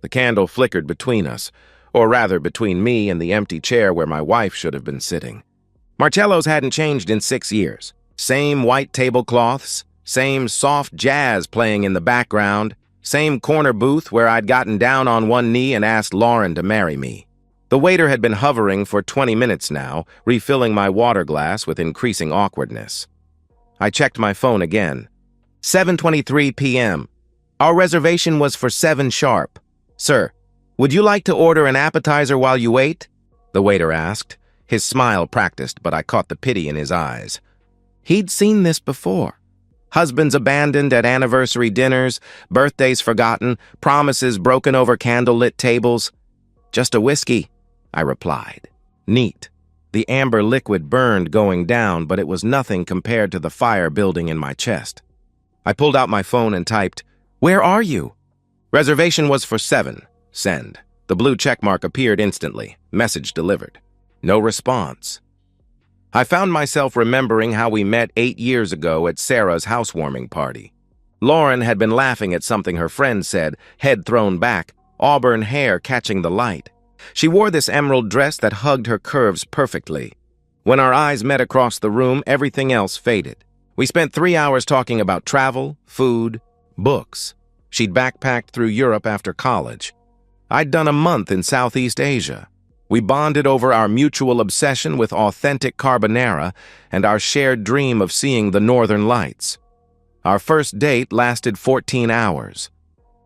The candle flickered between us, or rather between me and the empty chair where my wife should have been sitting. Marcello's hadn't changed in 6 years. Same white tablecloths, same soft jazz playing in the background, same corner booth where I'd gotten down on one knee and asked Lauren to marry me. The waiter had been hovering for 20 minutes now, refilling my water glass with increasing awkwardness. I checked my phone again. 7:23 p.m. Our reservation was for 7 sharp. Sir, would you like to order an appetizer while you wait? The waiter asked. His smile practiced, but I caught the pity in his eyes. He'd seen this before. Husbands abandoned at anniversary dinners, birthdays forgotten, promises broken over candlelit tables. Just a whiskey, I replied. Neat. The amber liquid burned going down, but it was nothing compared to the fire building in my chest. I pulled out my phone and typed, "Where are you?" Reservation was for 7. Send. The blue checkmark appeared instantly. Message delivered. No response. I found myself remembering how we met 8 years ago at Sarah's housewarming party. Lauren had been laughing at something her friend said, head thrown back, auburn hair catching the light. She wore this emerald dress that hugged her curves perfectly. When our eyes met across the room, everything else faded. We spent 3 hours talking about travel, food, books. She'd backpacked through Europe after college. I'd done a month in Southeast Asia. We bonded over our mutual obsession with authentic carbonara and our shared dream of seeing the northern lights. Our first date lasted 14 hours.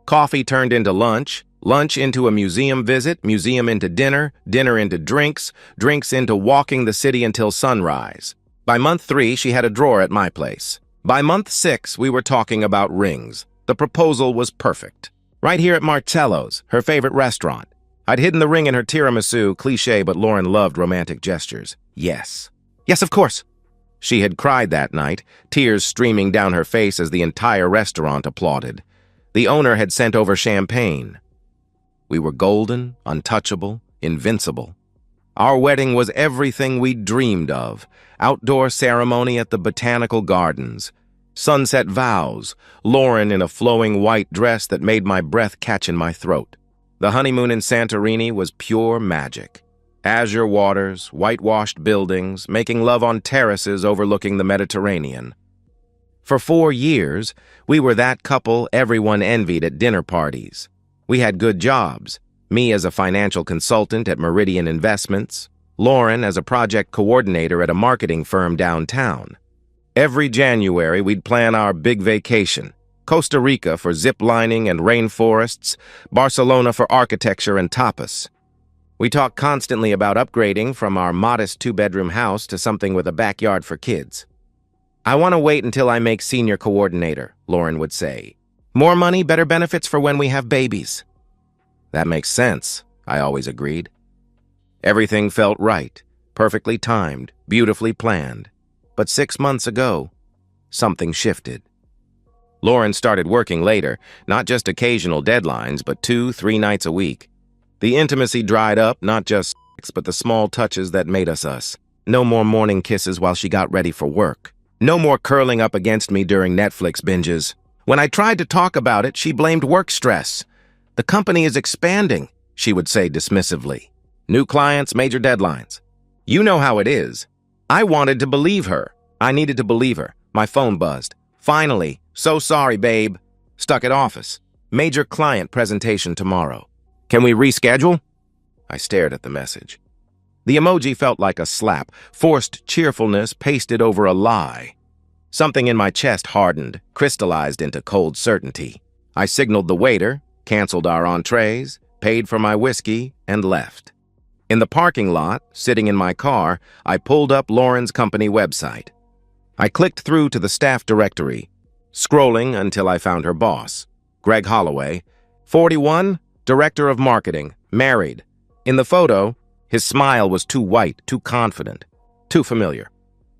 Coffee turned into lunch, lunch into a museum visit, museum into dinner, dinner into drinks, drinks into walking the city until sunrise. By month 3, she had a drawer at my place. By month 6, we were talking about rings. The proposal was perfect. Right here at Marcello's, her favorite restaurant. I'd hidden the ring in her tiramisu, cliché, but Lauren loved romantic gestures. Yes. Yes, of course. She had cried that night, tears streaming down her face as the entire restaurant applauded. The owner had sent over champagne. We were golden, untouchable, invincible. Our wedding was everything we'd dreamed of. Outdoor ceremony at the Botanical Gardens. Sunset vows, Lauren in a flowing white dress that made my breath catch in my throat. The honeymoon in Santorini was pure magic. Azure waters, whitewashed buildings, making love on terraces overlooking the Mediterranean. For 4 years, we were that couple everyone envied at dinner parties. We had good jobs, me as a financial consultant at Meridian Investments, Lauren as a project coordinator at a marketing firm downtown. Every January, we'd plan our big vacation. Costa Rica for zip-lining and rainforests, Barcelona for architecture and tapas. We talked constantly about upgrading from our modest 2-bedroom house to something with a backyard for kids. I want to wait until I make senior coordinator, Lauren would say. More money, better benefits for when we have babies. That makes sense, I always agreed. Everything felt right, perfectly timed, beautifully planned. But 6 months ago, something shifted. Lauren started working later, not just occasional deadlines, but 2-3 nights a week. The intimacy dried up, not just sex, but the small touches that made us us. No more morning kisses while she got ready for work. No more curling up against me during Netflix binges. When I tried to talk about it, she blamed work stress. The company is expanding, she would say dismissively. New clients, major deadlines. You know how it is. I wanted to believe her. I needed to believe her. My phone buzzed. Finally, so sorry, babe. Stuck at office. Major client presentation tomorrow. Can we reschedule? I stared at the message. The emoji felt like a slap, forced cheerfulness pasted over a lie. Something in my chest hardened, crystallized into cold certainty. I signaled the waiter, canceled our entrees, paid for my whiskey, and left. In the parking lot, sitting in my car, I pulled up Lauren's company website. I clicked through to the staff directory, scrolling until I found her boss, Greg Holloway, 41, director of marketing, married. In the photo, his smile was too white, too confident, too familiar.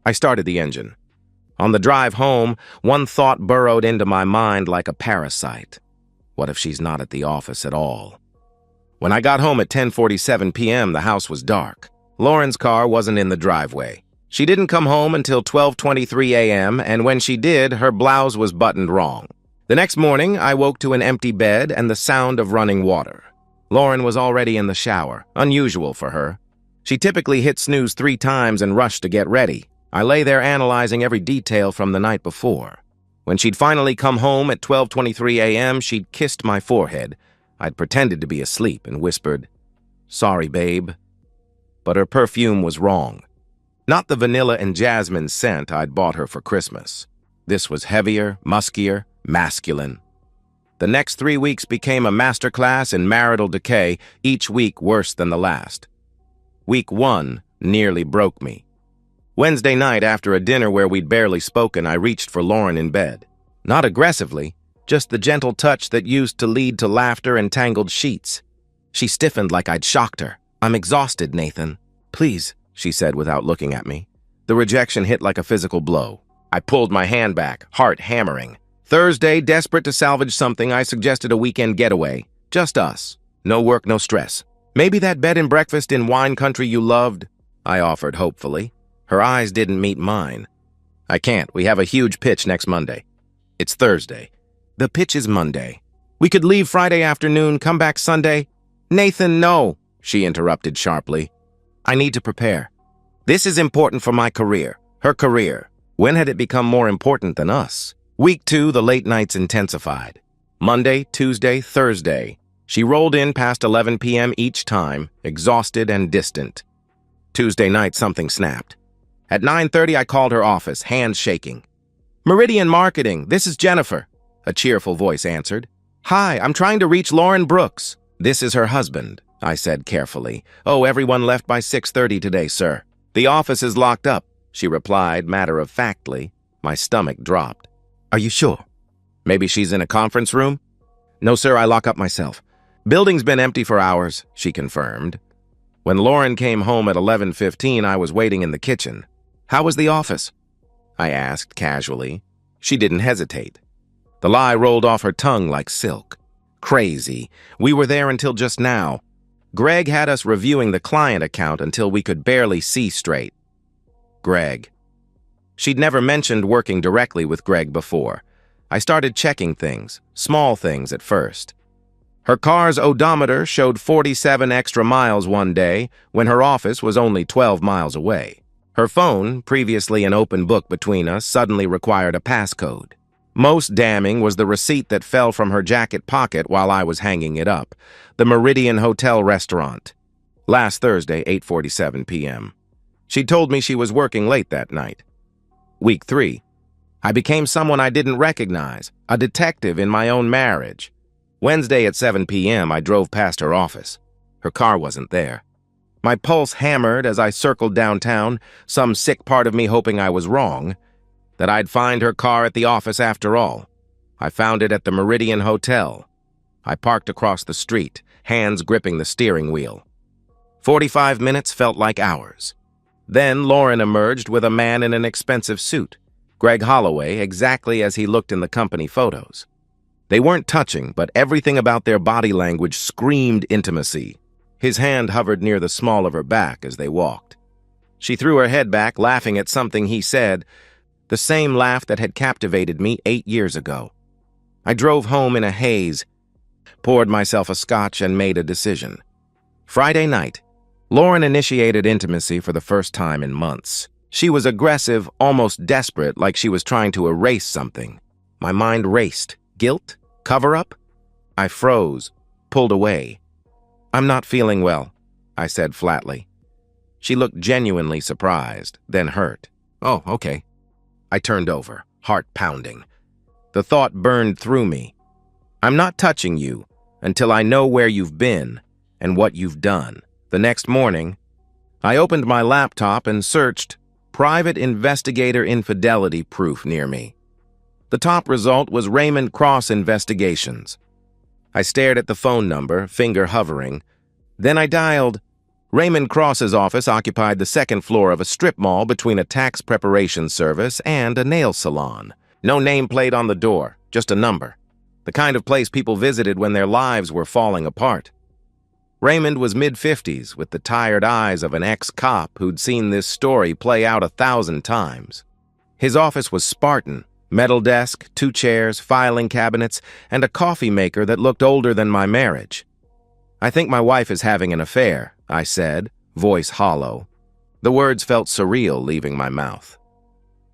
I started the engine. On the drive home, one thought burrowed into my mind like a parasite. What if she's not at the office at all? When I got home at 10:47 p.m., the house was dark. Lauren's car wasn't in the driveway. She didn't come home until 12:23 a.m., and when she did, her blouse was buttoned wrong. The next morning, I woke to an empty bed and the sound of running water. Lauren was already in the shower, unusual for her. She typically hit snooze 3 times and rushed to get ready. I lay there analyzing every detail from the night before. When she'd finally come home at 12:23 a.m., she'd kissed my forehead. I'd pretended to be asleep and whispered, "Sorry, babe." But her perfume was wrong. Not the vanilla and jasmine scent I'd bought her for Christmas. This was heavier, muskier, masculine. The next 3 weeks became a masterclass in marital decay, each week worse than the last. Week 1 nearly broke me. Wednesday night, after a dinner where we'd barely spoken, I reached for Lauren in bed. Not aggressively, just the gentle touch that used to lead to laughter and tangled sheets. She stiffened like I'd shocked her. "I'm exhausted, Nathan." "Please," she said without looking at me. The rejection hit like a physical blow. I pulled my hand back, heart hammering. Thursday, desperate to salvage something, I suggested a weekend getaway. Just us. No work, no stress. "Maybe that bed and breakfast in wine country you loved," I offered hopefully. Her eyes didn't meet mine. "I can't. We have a huge pitch next Monday." "It's Thursday." "The pitch is Monday. We could leave Friday afternoon, come back Sunday." "Nathan, no," she interrupted sharply. "I need to prepare. This is important for my career, her career. When had it become more important than us?" Week 2, the late nights intensified. Monday, Tuesday, Thursday. She rolled in past 11 p.m. each time, exhausted and distant. Tuesday night, something snapped. At 9:30, I called her office, hands shaking. "Meridian Marketing, this is Jennifer," a cheerful voice answered. "Hi, I'm trying to reach Lauren Brooks." "This is her husband," I said carefully. "Oh, everyone left by 6:30 today, sir." "The office is locked up," she replied matter-of-factly. My stomach dropped. "Are you sure?" "Maybe she's in a conference room?" "No, sir, I lock up myself." "Building's been empty for hours," she confirmed. When Lauren came home at 11:15, I was waiting in the kitchen. "How was the office?" I asked casually. She didn't hesitate. The lie rolled off her tongue like silk. "Crazy. We were there until just now. Greg had us reviewing the client account until we could barely see straight." Greg. She'd never mentioned working directly with Greg before. I started checking things, small things at first. Her car's odometer showed 47 extra miles one day when her office was only 12 miles away. Her phone, previously an open book between us, suddenly required a passcode. Most damning was the receipt that fell from her jacket pocket while I was hanging it up. The Meridian Hotel Restaurant. Last Thursday, 8:47 p.m. She told me she was working late that night. Week 3. I became someone I didn't recognize, a detective in my own marriage. Wednesday at 7 p.m., I drove past her office. Her car wasn't there. My pulse hammered as I circled downtown, some sick part of me hoping I was wrong, that I'd find her car at the office after all. I found it at the Meridian Hotel. I parked across the street, hands gripping the steering wheel. 45 minutes felt like hours. Then Lauren emerged with a man in an expensive suit, Greg Holloway, exactly as he looked in the company photos. They weren't touching, but everything about their body language screamed intimacy. His hand hovered near the small of her back as they walked. She threw her head back, laughing at something he said, the same laugh that had captivated me 8 years ago. I drove home in a haze, poured myself a scotch, and made a decision. Friday night, Lauren initiated intimacy for the first time in months. She was aggressive, almost desperate, like she was trying to erase something. My mind raced. Guilt? Cover-up? I froze, pulled away. "I'm not feeling well," I said flatly. She looked genuinely surprised, then hurt. "Oh, okay." I turned over, heart pounding. The thought burned through me. "I'm not touching you until I know where you've been and what you've done." The next morning, I opened my laptop and searched private investigator infidelity proof near me. The top result was Raymond Cross Investigations. I stared at the phone number, finger hovering. Then I dialed. Raymond Cross's office occupied the second floor of a strip mall between a tax preparation service and a nail salon. No nameplate on the door, just a number. The kind of place people visited when their lives were falling apart. Raymond was mid-50s, with the tired eyes of an ex-cop who'd seen this story play out 1,000 times. His office was Spartan, Metal desk, 2 chairs, filing cabinets, and a coffee maker that looked older than my marriage. "I think my wife is having an affair," I said, voice hollow. The words felt surreal leaving my mouth.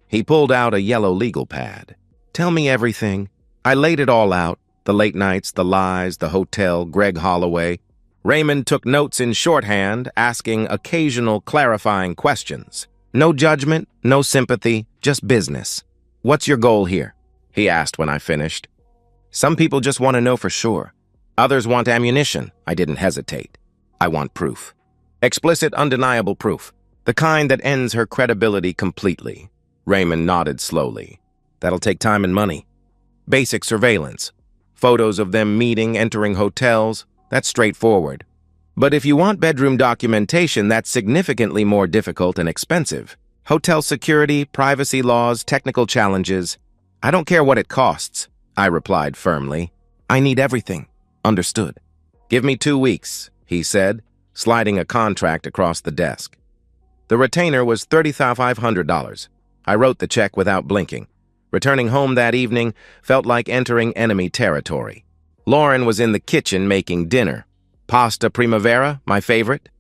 He pulled out a yellow legal pad. "Tell me everything." I laid it all out, the late nights, the lies, the hotel, Greg Holloway. Raymond took notes in shorthand, asking occasional clarifying questions. No judgment, no sympathy, just business. "What's your goal here?" he asked when I finished. "Some people just want to know for sure. Others want ammunition." I didn't hesitate. "I want proof. Explicit, undeniable proof. The kind that ends her credibility completely." Raymond nodded slowly. "That'll take time and money. Basic surveillance. Photos of them meeting, entering hotels. That's straightforward. But if you want bedroom documentation, that's significantly more difficult and expensive. Hotel security, privacy laws, technical challenges. I don't care what it costs," I replied firmly. "I need everything." "Understood." "Give me 2 weeks," he said, sliding a contract across the desk. The retainer was $3,500. I wrote the check without blinking. Returning home that evening felt like entering enemy territory. Lauren was in the kitchen making dinner. Pasta primavera, my favorite.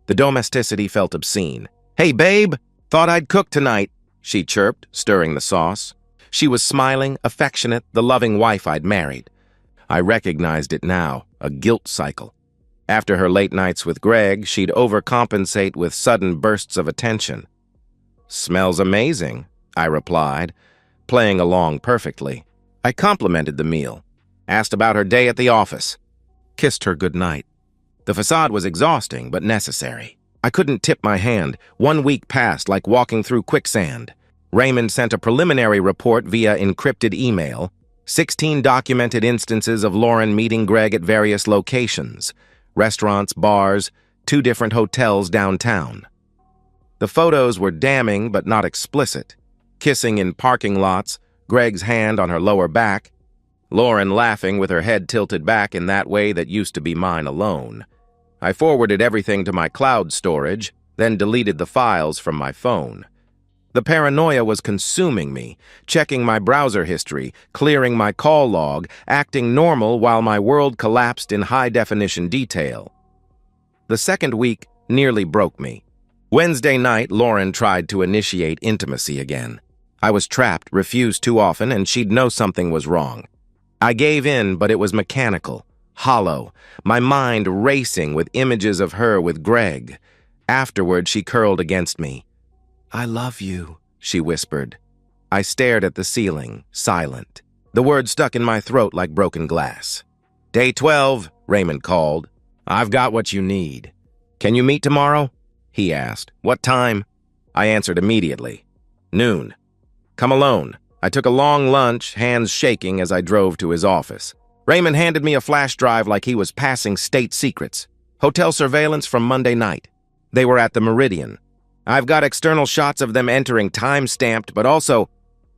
The domesticity felt obscene. "Hey, babe, thought I'd cook tonight," she chirped, stirring the sauce. She was smiling, affectionate, the loving wife I'd married. I recognized it now, a guilt cycle. After her late nights with Greg, she'd overcompensate with sudden bursts of attention. "Smells amazing," I replied, playing along perfectly. I complimented the meal, asked about her day at the office, kissed her goodnight. The facade was exhausting, but necessary. I couldn't tip my hand. 1 week passed like walking through quicksand. Raymond sent a preliminary report via encrypted email, 16 documented instances of Lauren meeting Greg at various locations, restaurants, bars, 2 different hotels downtown. The photos were damning but not explicit. Kissing in parking lots, Greg's hand on her lower back, Lauren laughing with her head tilted back in that way that used to be mine alone. I forwarded everything to my cloud storage, then deleted the files from my phone. The paranoia was consuming me, checking my browser history, clearing my call log, acting normal while my world collapsed in high-definition detail. The second week nearly broke me. Wednesday night, Lauren tried to initiate intimacy again. I was trapped, refused too often, and she'd know something was wrong. I gave in, but it was mechanical, hollow, my mind racing with images of her with Greg. Afterward, she curled against me. "I love you," she whispered. I stared at the ceiling, silent. The words stuck in my throat like broken glass. "Day 12, Raymond called. "I've got what you need." "Can you meet tomorrow?" he asked. "What time?" I answered immediately. "Noon." "Come alone." I took a long lunch, hands shaking as I drove to his office. Raymond handed me a flash drive like he was passing state secrets. Hotel surveillance from Monday night. They were at the Meridian. "I've got external shots of them entering, time-stamped, but also—"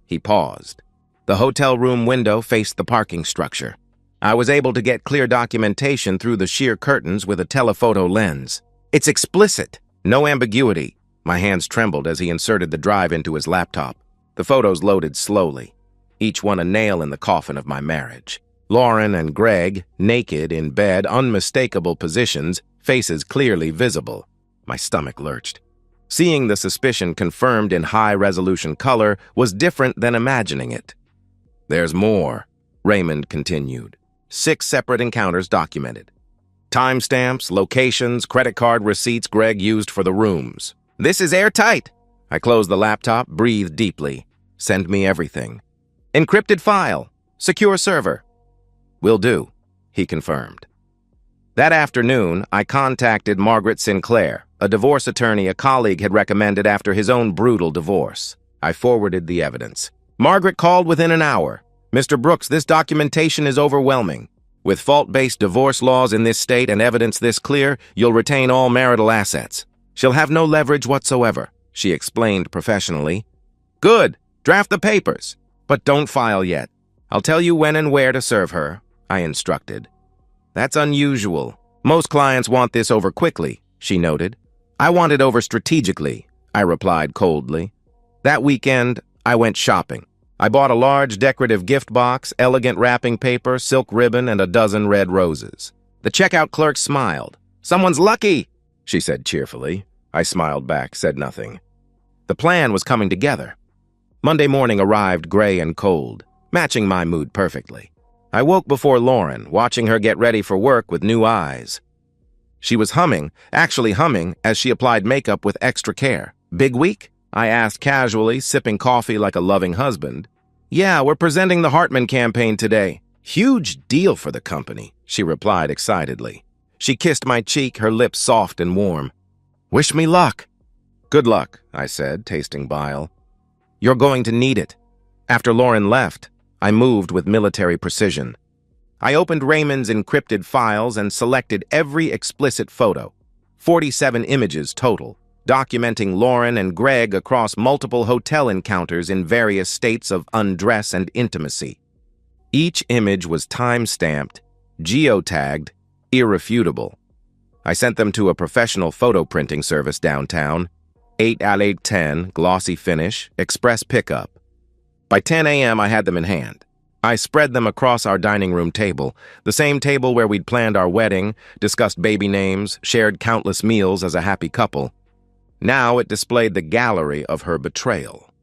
He paused. The hotel room window faced the parking structure. I was able to get clear documentation through the sheer curtains with a telephoto lens. "It's explicit. No ambiguity." My hands trembled as he inserted the drive into his laptop. The photos loaded slowly, each one a nail in the coffin of my marriage. Lauren and Greg, naked in bed, unmistakable positions, faces clearly visible. My stomach lurched. Seeing the suspicion confirmed in high-resolution color was different than imagining it. "There's more," Raymond continued. 6 separate encounters documented. Timestamps, locations, credit card receipts Greg used for the rooms. "This is airtight." I closed the laptop, breathed deeply. "Send me everything." "Encrypted file. Secure server." "Will do," he confirmed. That afternoon, I contacted Margaret Sinclair, a divorce attorney a colleague had recommended after his own brutal divorce. I forwarded the evidence. Margaret called within an hour. "Mr. Brooks, this documentation is overwhelming. With fault-based divorce laws in this state and evidence this clear, you'll retain all marital assets. She'll have no leverage whatsoever," she explained professionally. "Good. Draft the papers. But don't file yet. I'll tell you when and where to serve her," I instructed. "That's unusual. Most clients want this over quickly," she noted. "I want it over strategically," I replied coldly. That weekend, I went shopping. I bought a large decorative gift box, elegant wrapping paper, silk ribbon, and a dozen red roses. The checkout clerk smiled. "Someone's lucky," she said cheerfully. I smiled back, said nothing. The plan was coming together. Monday morning arrived gray and cold, matching my mood perfectly. I woke before Lauren, watching her get ready for work with new eyes. She was actually humming, as she applied makeup with extra care. "Big week?" I asked casually, sipping coffee like a loving husband. "Yeah, we're presenting the Hartman campaign today. Huge deal for the company," she replied excitedly. She kissed my cheek, her lips soft and warm. "Wish me luck." "Good luck," I said, tasting bile. "You're going to need it." After Lauren left, I moved with military precision. I opened Raymond's encrypted files and selected every explicit photo, 47 images total, documenting Lauren and Greg across multiple hotel encounters in various states of undress and intimacy. Each image was time-stamped, geotagged, irrefutable. I sent them to a professional photo printing service downtown, 8x810, glossy finish, express pickup. By 10 a.m., I had them in hand. I spread them across our dining room table, the same table where we'd planned our wedding, discussed baby names, shared countless meals as a happy couple. Now it displayed the gallery of her betrayal.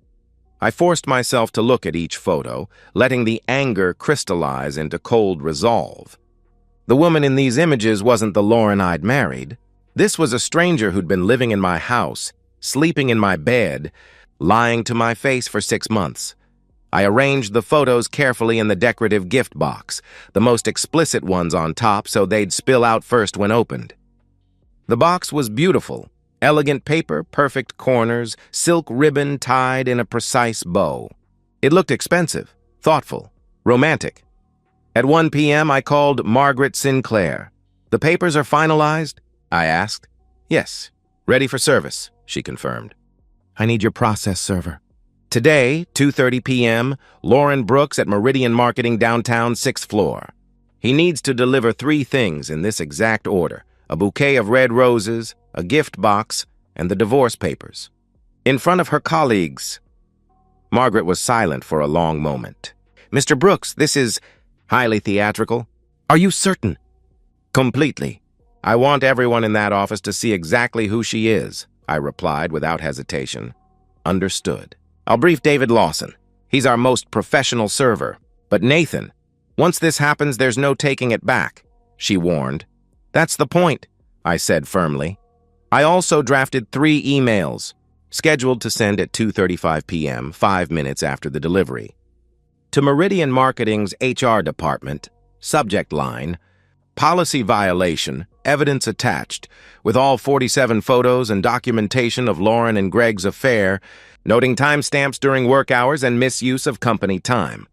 I forced myself to look at each photo, letting the anger crystallize into cold resolve. The woman in these images wasn't the Lauren I'd married. This was a stranger who'd been living in my house, sleeping in my bed, lying to my face for 6 months. I arranged the photos carefully in the decorative gift box, the most explicit ones on top so they'd spill out first when opened. The box was beautiful. Elegant paper, perfect corners, silk ribbon tied in a precise bow. It looked expensive, thoughtful, romantic. At 1 p.m., I called Margaret Sinclair. "The papers are finalized?" I asked. "Yes, ready for service," she confirmed. "I need your process server." Today, 2:30 p.m., Lauren Brooks at Meridian Marketing downtown, 6th floor. He needs to deliver 3 things in this exact order: a bouquet of red roses, a gift box, and the divorce papers. In front of her colleagues. Margaret was silent for a long moment. "Mr. Brooks, this is highly theatrical." "Are you certain?" "Completely. I want everyone in that office to see exactly who she is," I replied without hesitation. "Understood. I'll brief David Lawson. He's our most professional server. But Nathan, once this happens, there's no taking it back," she warned. "That's the point," I said firmly. I also drafted 3 emails, scheduled to send at 2:35 p.m., 5 minutes after the delivery. To Meridian Marketing's HR department, subject line, "Policy violation, evidence attached," with all 47 photos and documentation of Lauren and Greg's affair, noting timestamps during work hours and misuse of company time.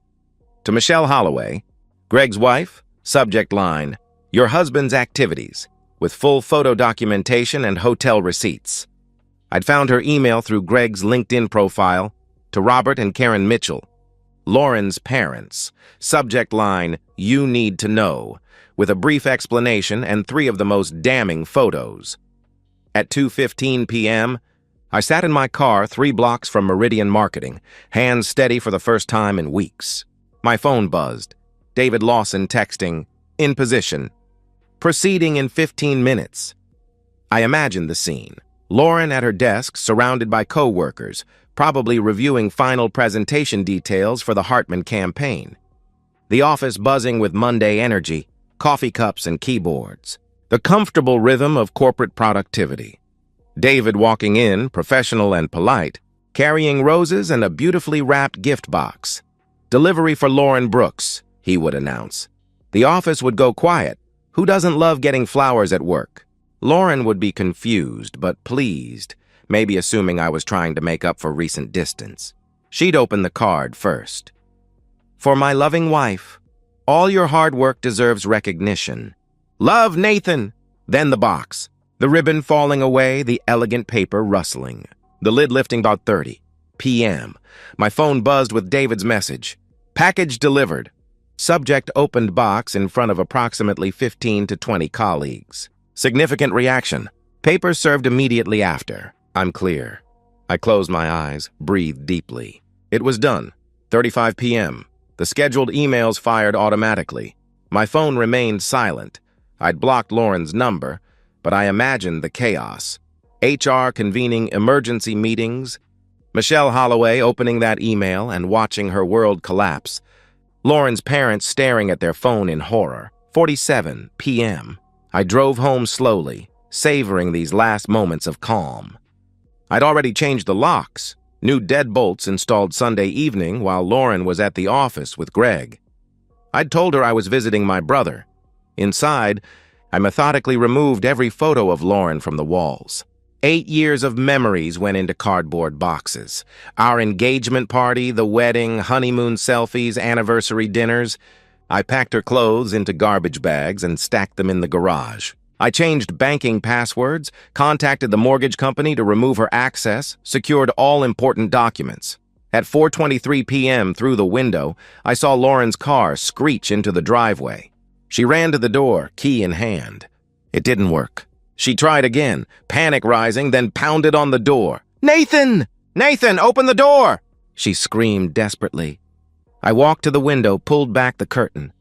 To Michelle Holloway, Greg's wife, subject line, "Your husband's activities," with full photo documentation and hotel receipts. I'd found her email through Greg's LinkedIn profile. To Robert and Karen Mitchell, Lauren's parents, subject line, "You need to know," with a brief explanation and 3 of the most damning photos. At 2:15 p.m., I sat in my car 3 blocks from Meridian Marketing, hands steady for the first time in weeks. My phone buzzed. David Lawson texting, "In position." Proceeding in 15 minutes. I imagined the scene. Lauren at her desk, surrounded by co-workers, probably reviewing final presentation details for the Hartman campaign. The office buzzing with Monday energy, coffee cups and keyboards. The comfortable rhythm of corporate productivity. David walking in, professional and polite, carrying roses and a beautifully wrapped gift box. "Delivery for Lauren Brooks," he would announce. The office would go quiet. Who doesn't love getting flowers at work? Lauren would be confused, but pleased, maybe assuming I was trying to make up for recent distance. She'd open the card first. "For my loving wife, all your hard work deserves recognition. Love, Nathan!" Then the box. The ribbon falling away, the elegant paper rustling. The lid lifting about 30 p.m. My phone buzzed with David's message. "Package delivered." Subject opened box in front of approximately 15 to 20 colleagues. Significant reaction. Paper served immediately after. I'm clear. I closed my eyes, breathed deeply. It was done. 35 p.m. The scheduled emails fired automatically. My phone remained silent. I'd blocked Lauren's number, but I imagined the chaos. HR convening emergency meetings, Michelle Holloway opening that email and watching her world collapse, Lauren's parents staring at their phone in horror. 47 p.m. I drove home slowly, savoring these last moments of calm. I'd already changed the locks, new deadbolts installed Sunday evening while Lauren was at the office with Greg. I'd told her I was visiting my brother. Inside, I methodically removed every photo of Lauren from the walls. 8 years of memories went into cardboard boxes. Our engagement party, the wedding, honeymoon selfies, anniversary dinners. I packed her clothes into garbage bags and stacked them in the garage. I changed banking passwords, contacted the mortgage company to remove her access, secured all important documents. At 4:23 p.m. through the window, I saw Lauren's car screech into the driveway. She ran to the door, key in hand. It didn't work. She tried again, panic rising, then pounded on the door. "Nathan! Nathan, open the door!" she screamed desperately. I walked to the window, pulled back the curtain.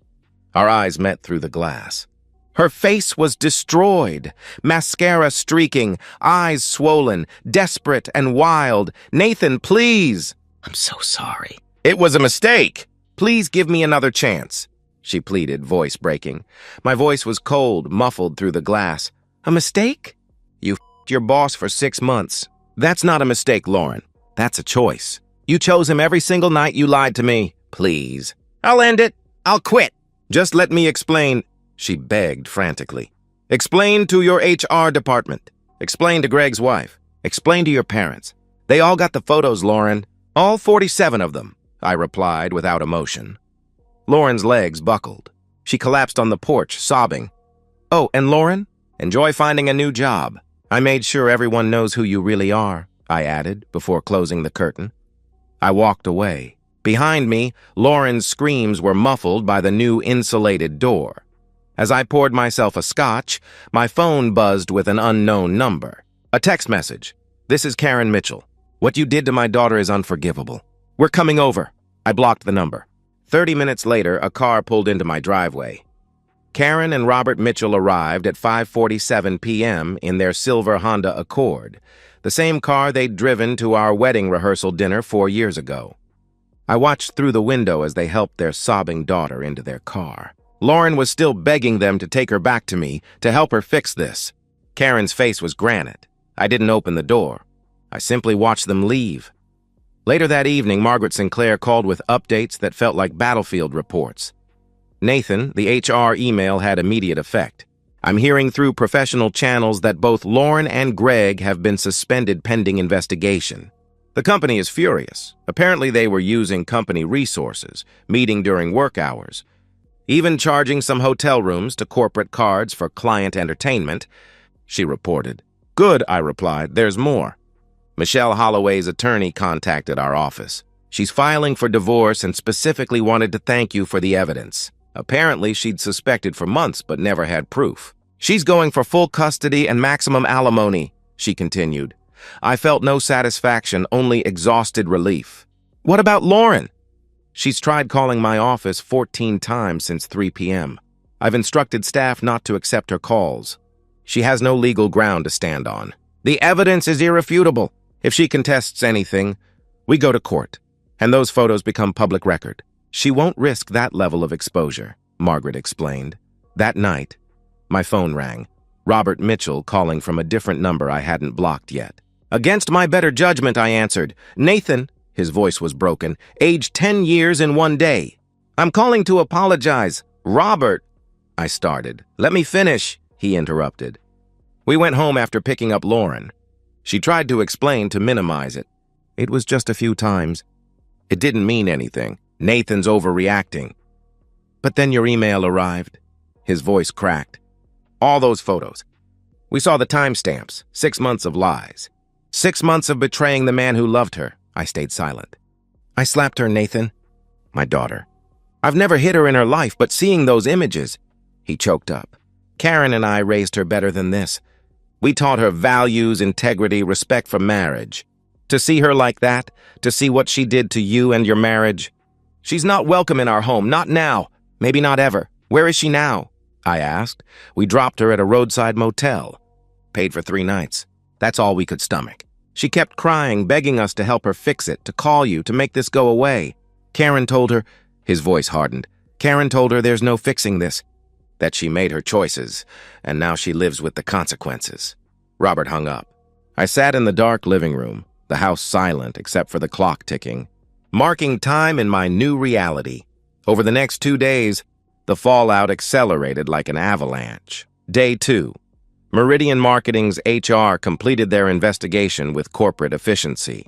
Our eyes met through the glass. Her face was destroyed, mascara streaking, eyes swollen, desperate and wild. "Nathan, please!" "I'm so sorry." "It was a mistake. Please give me another chance," she pleaded, voice breaking. My voice was cold, muffled through the glass. "A mistake? You f***ed your boss for 6 months. That's not a mistake, Lauren. That's a choice. You chose him every single night you lied to me. Please." "I'll end it. I'll quit." "Just let me explain," she begged frantically. "Explain to your HR department. Explain to Greg's wife. Explain to your parents. They all got the photos, Lauren. All 47 of them," I replied without emotion. Lauren's legs buckled. She collapsed on the porch, sobbing. "Oh, and Lauren? Enjoy finding a new job. I made sure everyone knows who you really are," I added before closing the curtain. I walked away. Behind me, Lauren's screams were muffled by the new insulated door. As I poured myself a scotch, my phone buzzed with an unknown number. A text message. "This is Karen Mitchell. What you did to my daughter is unforgivable. We're coming over." I blocked the number. 30 minutes later, a car pulled into my driveway. Karen and Robert Mitchell arrived at 5:47 p.m. in their silver Honda Accord, the same car they'd driven to our wedding rehearsal dinner 4 years ago. I watched through the window as they helped their sobbing daughter into their car. Lauren was still begging them to take her back to me, to help her fix this. Karen's face was granite. I didn't open the door. I simply watched them leave. Later that evening, Margaret Sinclair called with updates that felt like battlefield reports. "Nathan, the HR email had immediate effect. I'm hearing through professional channels that both Lauren and Greg have been suspended pending investigation. The company is furious. Apparently they were using company resources, meeting during work hours, even charging some hotel rooms to corporate cards for client entertainment," she reported. "Good," I replied. "There's more." Michelle Holloway's attorney contacted our office. "She's filing for divorce and specifically wanted to thank you for the evidence. Apparently, she'd suspected for months but never had proof. She's going for full custody and maximum alimony," she continued. I felt no satisfaction, only exhausted relief. "What about Lauren?" "She's tried calling my office 14 times since 3 p.m. I've instructed staff not to accept her calls. She has no legal ground to stand on. The evidence is irrefutable. If she contests anything, we go to court, and those photos become public record. She won't risk that level of exposure," Margaret explained. That night, my phone rang. Robert Mitchell calling from a different number I hadn't blocked yet. Against my better judgment, I answered. "Nathan," his voice was broken, "aged 10 years in 1 day. I'm calling to apologize." "Robert," I started. "Let me finish," he interrupted. We went home after picking up Lauren. She tried to explain to minimize it. "It was just a few times. It didn't mean anything. Nathan's overreacting." "But then your email arrived." His voice cracked. "All those photos. We saw the timestamps. 6 months of lies. 6 months of betraying the man who loved her." I stayed silent. "I slapped her, Nathan. My daughter. I've never hit her in her life, but seeing those images..." He choked up. "Karen and I raised her better than this. We taught her values, integrity, respect for marriage. To see her like that, to see what she did to you and your marriage, "She's not welcome in our home, not now. Maybe not ever. Where is she now?" I asked. "We dropped her at a roadside motel. Paid for 3 nights. That's all we could stomach. She kept crying, begging us to help her fix it, to call you, to make this go away. Karen told her," his voice hardened, "Karen told her there's no fixing this, that she made her choices, and now she lives with the consequences." Robert hung up. I sat in the dark living room, the house silent except for the clock ticking, marking time in my new reality. Over the next 2 days, the fallout accelerated like an avalanche. Day 2. Meridian Marketing's HR completed their investigation with corporate efficiency.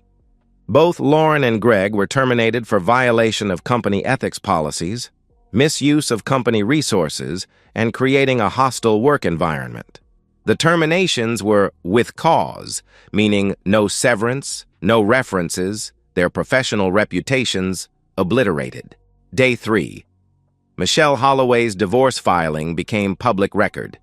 Both Lauren and Greg were terminated for violation of company ethics policies, misuse of company resources, and creating a hostile work environment. The terminations were with cause, meaning no severance, no references, their professional reputations obliterated. Day 3. Michelle Holloway's divorce filing became public record.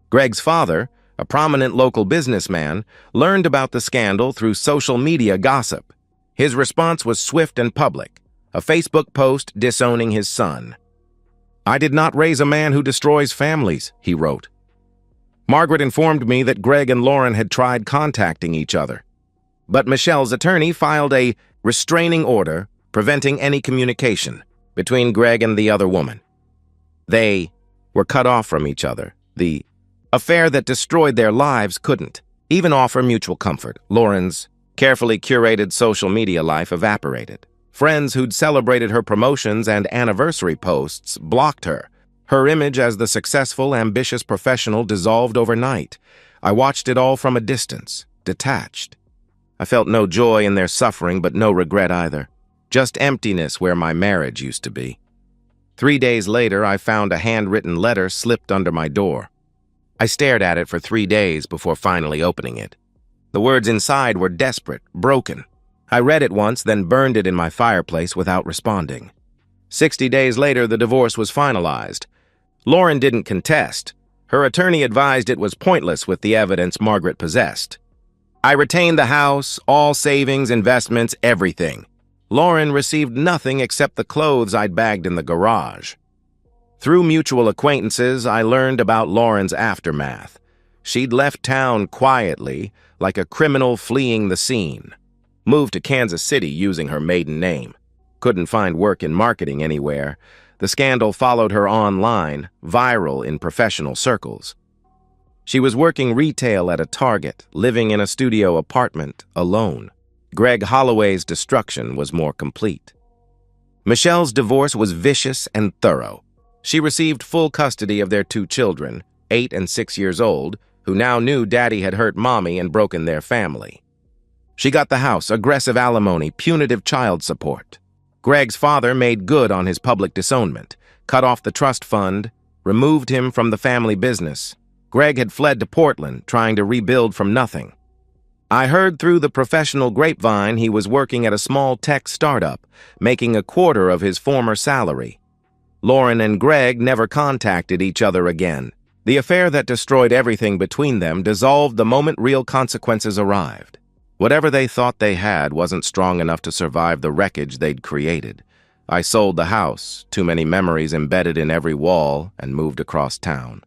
Greg's father, a prominent local businessman, learned about the scandal through social media gossip. His response was swift and public, a Facebook post disowning his son. "I did not raise a man who destroys families," he wrote. "Margaret informed me that Greg and Lauren had tried contacting each other, but Michelle's attorney filed a restraining order preventing any communication between Greg and the other woman. They were cut off from each other. The affair that destroyed their lives couldn't even offer mutual comfort. Lauren's carefully curated social media life evaporated. Friends who'd celebrated her promotions and anniversary posts blocked her. Her image as the successful, ambitious professional dissolved overnight. I watched it all from a distance, detached. I felt no joy in their suffering, but no regret either. Just emptiness where my marriage used to be. 3 days later, I found a handwritten letter slipped under my door. I stared at it for 3 days before finally opening it. The words inside were desperate, broken. I read it once, then burned it in my fireplace without responding. 60 days later, the divorce was finalized. Lauren didn't contest. Her attorney advised it was pointless with the evidence Margaret possessed. I retained the house, all savings, investments, everything. Lauren received nothing except the clothes I'd bagged in the garage. Through mutual acquaintances, I learned about Lauren's aftermath. She'd left town quietly, like a criminal fleeing the scene. Moved to Kansas City using her maiden name. Couldn't find work in marketing anywhere. The scandal followed her online, viral in professional circles. She was working retail at a Target, living in a studio apartment, alone. Greg Holloway's destruction was more complete. Michelle's divorce was vicious and thorough. She received full custody of their 2 children, 8 and 6 years old, who now knew Daddy had hurt Mommy and broken their family. She got the house, aggressive alimony, punitive child support. Greg's father made good on his public disownment, cut off the trust fund, removed him from the family business. Greg had fled to Portland, trying to rebuild from nothing. I heard through the professional grapevine he was working at a small tech startup, making a quarter of his former salary. Lauren and Greg never contacted each other again. The affair that destroyed everything between them dissolved the moment real consequences arrived. Whatever they thought they had wasn't strong enough to survive the wreckage they'd created. I sold the house, too many memories embedded in every wall, and moved across town.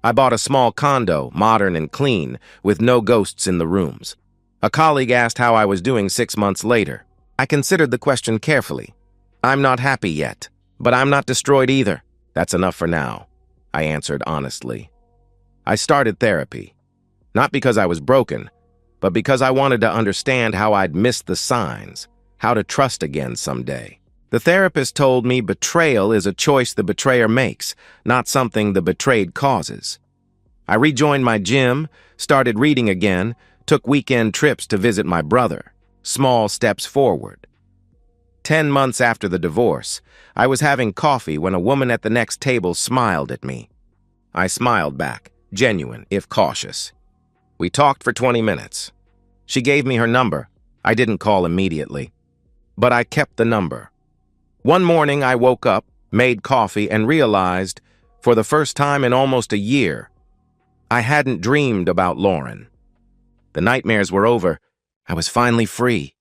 I bought a small condo, modern and clean, with no ghosts in the rooms. A colleague asked how I was doing 6 months later. I considered the question carefully. "I'm not happy yet, but I'm not destroyed either. That's enough for now," I answered honestly. I started therapy, not because I was broken, but because I wanted to understand how I'd missed the signs, how to trust again someday. The therapist told me betrayal is a choice the betrayer makes, not something the betrayed causes. I rejoined my gym, started reading again, took weekend trips to visit my brother. Small steps forward. 10 months after the divorce, I was having coffee when a woman at the next table smiled at me. I smiled back, genuine, if cautious. We talked for 20 minutes. She gave me her number. I didn't call immediately, but I kept the number. One morning, I woke up, made coffee, and realized, for the first time in almost a year, I hadn't dreamed about Lauren. The nightmares were over. I was finally free.